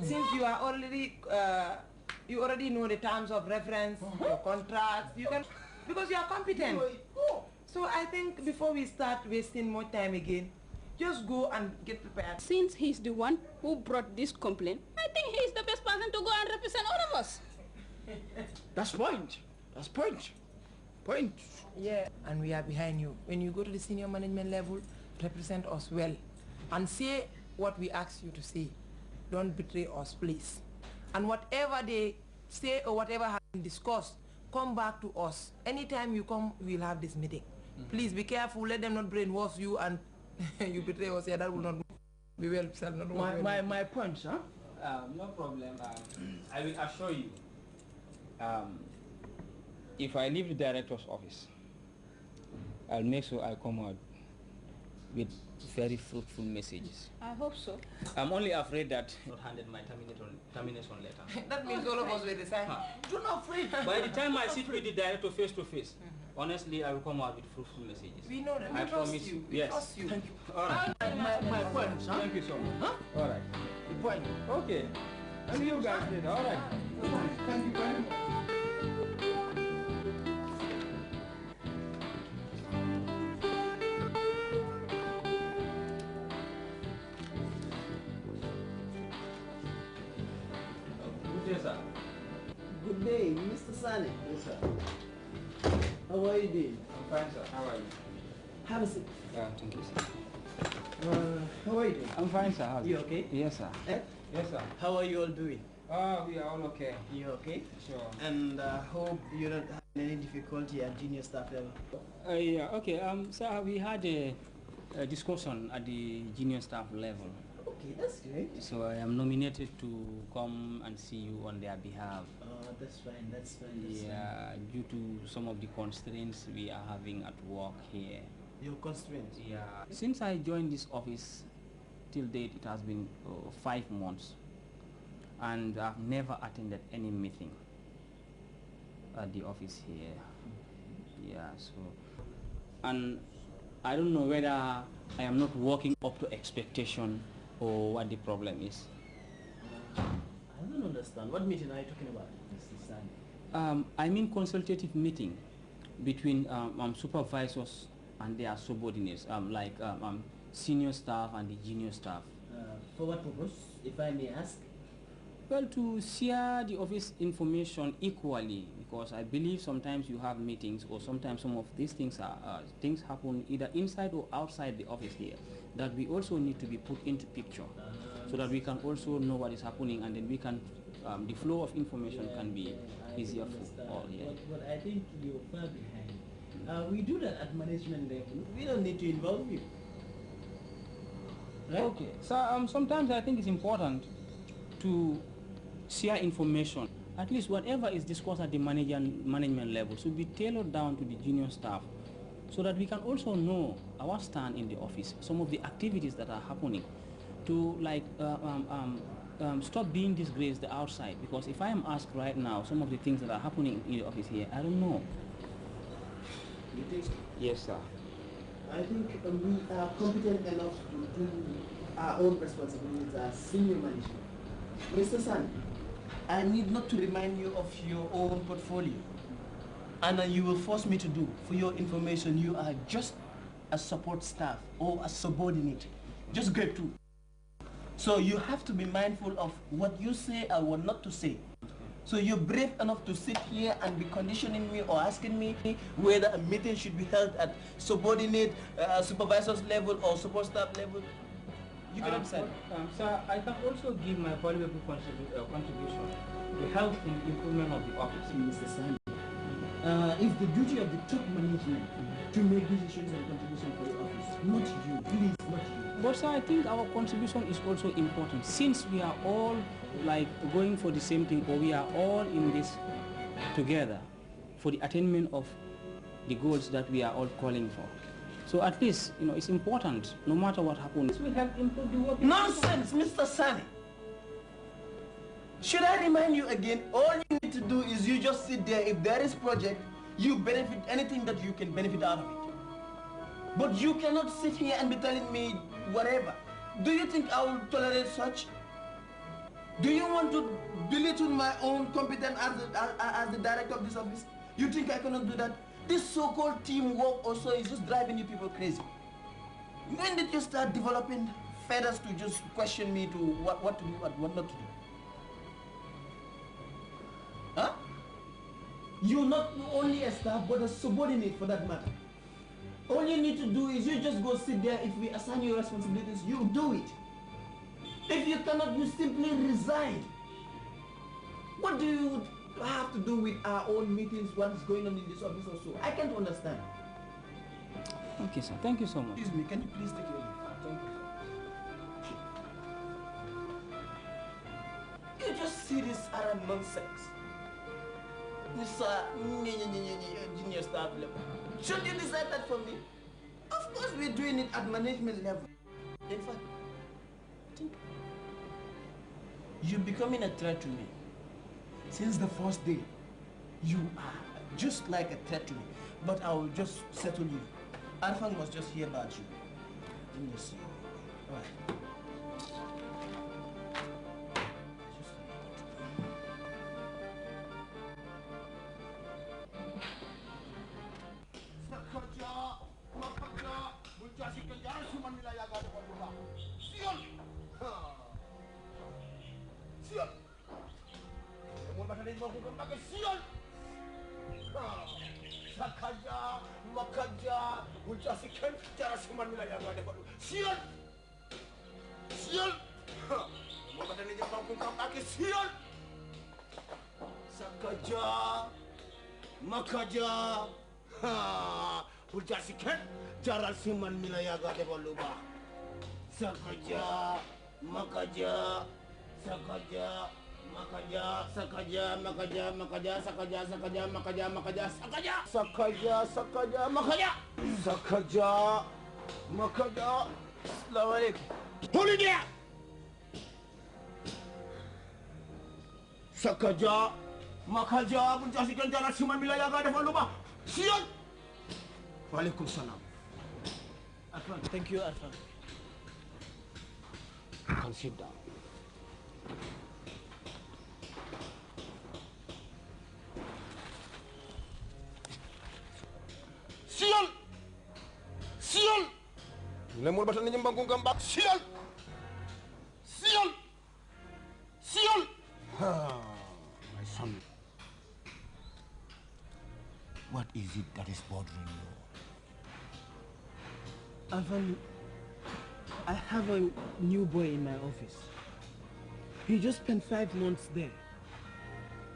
Since you are already, you already know the terms of reference, your contracts, you can, because you are competent. So I think before we start wasting more time again, just go and get prepared. Since he's the one who brought this complaint, I think he's the best person to go and represent all of us. That's point. That's point. Point. Yeah, and we are behind you. When you go to the senior management level, represent us well. And say what we ask you to say. Don't betray us, please. And whatever they say or whatever has been discussed, come back to us. Anytime you come, we'll have this meeting. Please be careful. Let them not brainwash you and you betray us. Yeah, that will not be well. My point, huh? No problem. I will assure you. If I leave the director's office, I'll make sure I come out with very fruitful messages. I hope so. I'm only afraid that not handed my termination letter. That means all of us were the same. Do not afraid. By the time I sit with the director face to face, honestly, I will come out with fruitful messages. We know that. I promise you. Yes. Trust you. Thank you. All right. My point, huh? Thank you so much. Huh? All right. The point. Okay. See you guys later. All right. Thank you very much. Good day, sir. Good day, Mr. Sani. Yes, sir. How are you doing? I'm fine, sir. How are you? Have a seat. Thank you, sir. How are you doing? I'm fine, sir. How are You okay? Yes, sir. Eh? Yes, sir. How are you all doing? We are all okay. You okay? Sure. And hope you don't have any difficulty at junior staff level. Yeah, okay. Sir, we had a discussion at the junior staff level. Okay, that's great. So I am nominated to come and see you on their behalf. That's fine, that's fine. Due to some of the constraints we are having at work here. Your constraints? Yeah. Since I joined this office, till date it has been 5 months. And I've never attended any meeting at the office here. Yeah, so, and I don't know whether I am not working up to expectation or what the problem is. I don't understand. What meeting are you talking about, Mr. Sani? I mean consultative meeting between supervisors and their subordinates, like senior staff and the junior staff. For what purpose, if I may ask? Well, to share the office information equally, because I believe sometimes you have meetings, or sometimes some of these things are things happen either inside or outside the office here, that we also need to be put into picture, so that we can also know what is happening, and then we can the flow of information can be easier for all here. But I think you're far behind. We do that at management level. We don't need to involve you. Right? Okay. So sometimes I think it's important to share information. At least whatever is discussed at the management level should be tailored down to the junior staff, so that we can also know our stand in the office, some of the activities that are happening, to like stop being disgraced outside. Because if I am asked right now some of the things that are happening in the office here, I don't know. You think so? Yes, sir. I think we are competent enough to do our own responsibilities as senior management. Mr. San, I need not to remind you of your own portfolio. And you will force me to do. For your information, you are just a support staff or a subordinate. Just grade 2. So you have to be mindful of what you say and what not to say. So you're brave enough to sit here and be conditioning me or asking me whether a meeting should be held at subordinate, supervisor's level or support staff level. You can understand. Sir, I can also give my valuable contribution to help in the improvement of the office. Mr. Sani, it's the duty of the top management to make decisions and contributions for the office, not you. Please, not you. But sir, I think our contribution is also important, since we are all like going for the same thing, or we are all in this together for the attainment of the goals that we are all calling for. So at least, you know, it's important, no matter what happens, we help improve the work. Nonsense, Mr. Sani. Should I remind you again, all you need to do is you just sit there. If there is project, you benefit anything that you can benefit out of it. But you cannot sit here and be telling me whatever. Do you think I will tolerate such? Do you want to belittle my own competence as the director of this office? You think I cannot do that? This so-called teamwork also is just driving you people crazy. When did you start developing feathers to just question me to what to do and what not to do? Huh? You're not only a staff, but a subordinate for that matter. All you need to do is you just go sit there. If we assign you responsibilities, you do it. If you cannot, you simply resign. What do you have to do with our own meetings, what is going on in this office also? I can't understand. Okay, sir. Thank you so much. Excuse me, can you please take your leave? Thank you. You just see this Arab nonsense. This junior staff level. Should you decide that for me? Of course we're doing it at management level. In fact, think you're becoming a threat to me. Since the first day, you are just like a threat to me. But I will just settle you. Arfan must just hear about you. Let me just see. All right. Makaja, Ujasikan, Jaral Siman Milayaga de Boluba. Sakaja, Makaja, Sakaja, Makaja, Sakaja, Makaja, Makaja, Sakaja, Sakaja, Makaja, Makaja, Sakaja, Sakaja, Sakaja, Makaja, Sakaja, Makaja, Slavarik. Holiday! Sakaja. Makaja pun jasikan jalan siman milayaga depan rumah. Sian. Waalaikumsalam. Arfan, thank you, Arfan. You can sit down. Sian. Sian. Lemur bahasa ni bangkung gambak. Sian. Sian. Sian. My son. What is it that is bothering you? Alvan, I have a new boy in my office. He just spent 5 months there.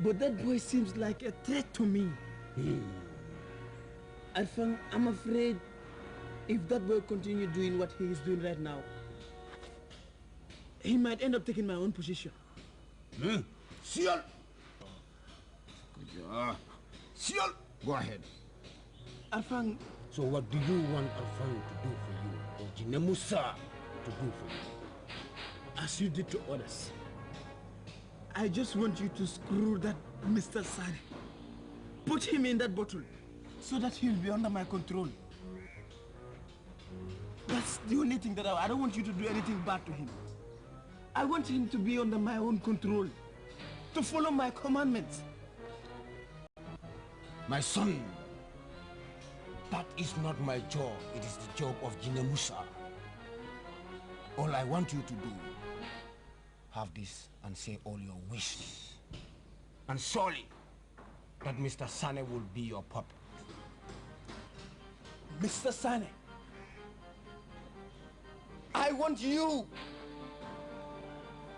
But that boy seems like a threat to me. Alvan, I'm afraid if that boy continues doing what he is doing right now, he might end up taking my own position. Sial! Sial! Go ahead. Alfang. So what do you want Alfang to do for you, or Jinemusa to do for you? As you did to others. I just want you to screw that Mr. Sari. Put him in that bottle so that he'll be under my control. That's the only thing that I don't want you to do anything bad to him. I want him to be under my own control, to follow my commandments. My son, that is not my job. It is the job of Jinemusa. All I want you to do, have this and say all your wishes. And surely, that Mr. Sane will be your puppet. Mr. Sane, I want you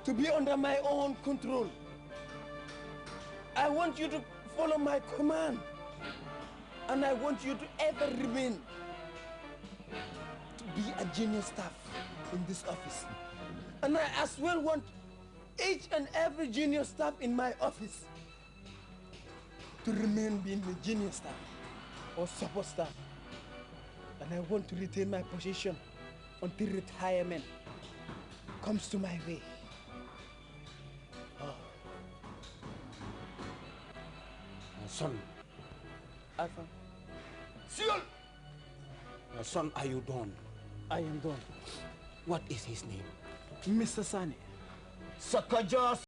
to be under my own control. I want you to follow my command. And I want you to ever remain to be a junior staff in this office. And I as well want each and every junior staff in my office to remain being the junior staff or support staff. And I want to retain my position until retirement comes to my way. My son. Alpha. Sion! My son, are you done? I am done. What is his name? Mr. Sane. Sakaja